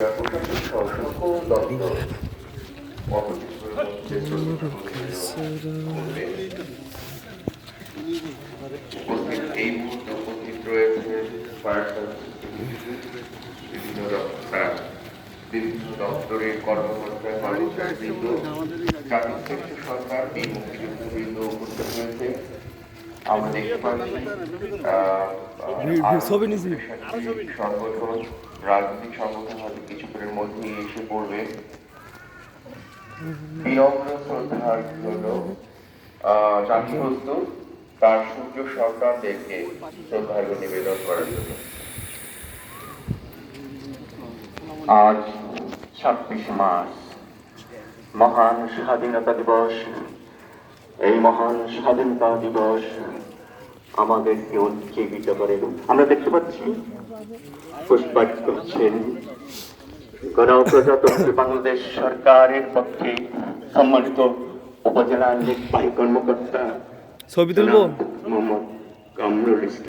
প্রশাসন সহ সকল দপ্তর অপরিচিতের মধ্যে উপস্থিত এই মুহূর্তে উপস্থিত রয়েছে ফায়ার বিভিন্ন দপ্তরের কর্মকর্তা কর্মচারীবৃন্দ, জাতির শ্রেষ্ঠ সরকার এই মুক্তিযুদ্ধবৃন্দ উপস্থিত রয়েছে। আমরা দেখতে পাচ্ছি সংগঠন, রাজনৈতিক সংগঠন হয়তো কিছুক্ষণের মধ্যেই এসে পড়বে। বিনম্র শ্রদ্ধার জন্য জাতি প্রস্তুত তার সূর্য সরকারদেরকে শ্রদ্ধার্ঘ্য নিবেদন করার জন্য। আজ 26 মার্চ মহান স্বাধীনতা দিবস। এই মহান স্বাধীনতা দিবস আমাদেরকে উজ্জীবিত করে। আমরা দেখতে পাচ্ছি পুষ্পার্ঘ করছেন গণপ্রজাতন্ত্রী বাংলাদেশ সরকারের পক্ষে সম্মানিত উপজেলা নির্বাহী কর্মকর্তা ছবি তুলবো মোহাম্মদ কামরুল ইসলাম।